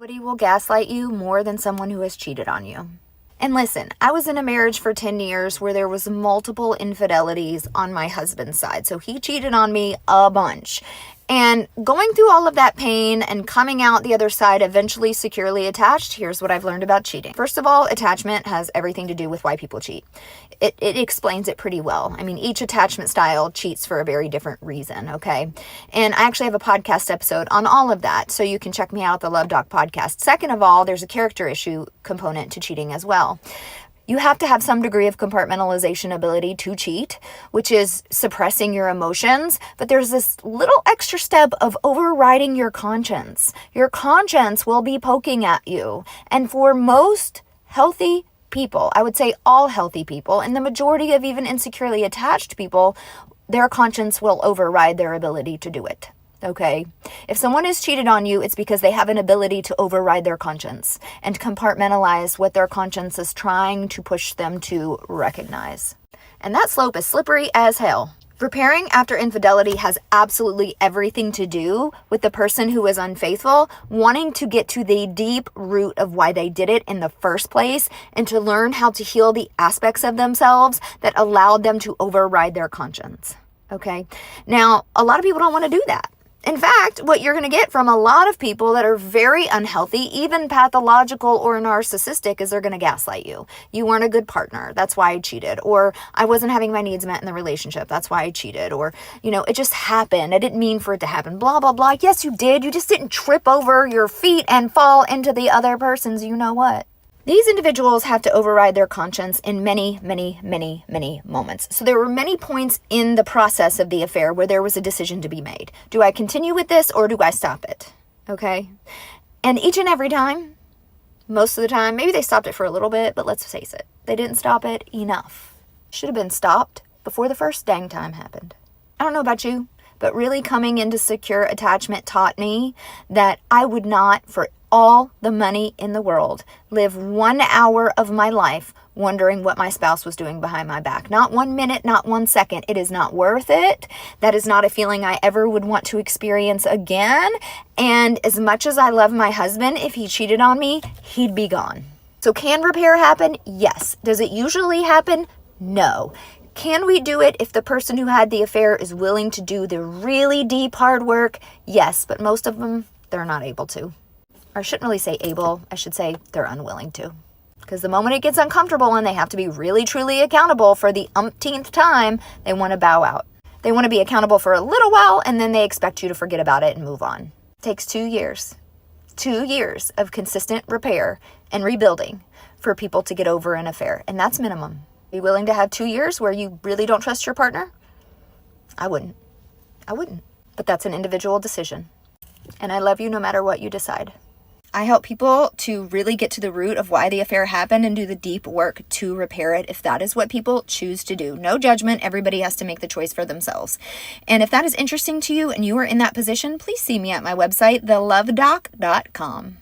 Nobody will gaslight you more than someone who has cheated on you. And listen, I was in a marriage for 10 years where there was multiple infidelities on my husband's side. So he cheated on me a bunch. And going through all of that pain and coming out the other side eventually securely attached, here's what I've learned about cheating. First of all, attachment has everything to do with why people cheat. It explains it pretty well. I mean, each attachment style cheats for a very different reason, okay? And I actually have a podcast episode on all of that, so you can check me out at the Love Doc podcast. Second of all, there's a character issue component to cheating as well. You have to have some degree of compartmentalization ability to cheat, which is suppressing your emotions. But there's this little extra step of overriding your conscience. Your conscience will be poking at you. And for most healthy people, I would say all healthy people, and the majority of even insecurely attached people, their conscience will override their ability to do it. Okay, if someone has cheated on you, it's because they have an ability to override their conscience and compartmentalize what their conscience is trying to push them to recognize. And that slope is slippery as hell. Repairing after infidelity has absolutely everything to do with the person who is unfaithful wanting to get to the deep root of why they did it in the first place and to learn how to heal the aspects of themselves that allowed them to override their conscience. Okay, now a lot of people don't want to do that. In fact, what you're going to get from a lot of people that are very unhealthy, even pathological or narcissistic, is they're going to gaslight you. You weren't a good partner. That's why I cheated. Or I wasn't having my needs met in the relationship. That's why I cheated. Or, it just happened. I didn't mean for it to happen. Blah, blah, blah. Yes, you did. You just didn't trip over your feet and fall into the other person's what. These individuals have to override their conscience in many, many, many, many moments. So there were many points in the process of the affair where there was a decision to be made. Do I continue with this or do I stop it? Okay. And each and every time, most of the time, maybe they stopped it for a little bit, but let's face it, they didn't stop it enough. Should have been stopped before the first dang time happened. I don't know about you, but really coming into secure attachment taught me that I would not, for all the money in the world, live 1 hour of my life wondering what my spouse was doing behind my back. Not 1 minute, not 1 second. It is not worth it. That is not a feeling I ever would want to experience again. And as much as I love my husband, if he cheated on me, he'd be gone. So can repair happen? Yes. Does it usually happen? No. Can we do it if the person who had the affair is willing to do the really deep hard work? Yes, but most of them, they're not able to. Or I shouldn't really say able, I should say they're unwilling to. Because the moment it gets uncomfortable and they have to be really truly accountable for the umpteenth time, they want to bow out. They want to be accountable for a little while and then they expect you to forget about it and move on. It takes 2 years. 2 years of consistent repair and rebuilding for people to get over an affair. And that's minimum. Are you willing to have 2 years where you really don't trust your partner? I wouldn't. But that's an individual decision. And I love you no matter what you decide. I help people to really get to the root of why the affair happened and do the deep work to repair it if that is what people choose to do. No judgment. Everybody has to make the choice for themselves. And if that is interesting to you and you are in that position, please see me at my website, thelovedoc.com.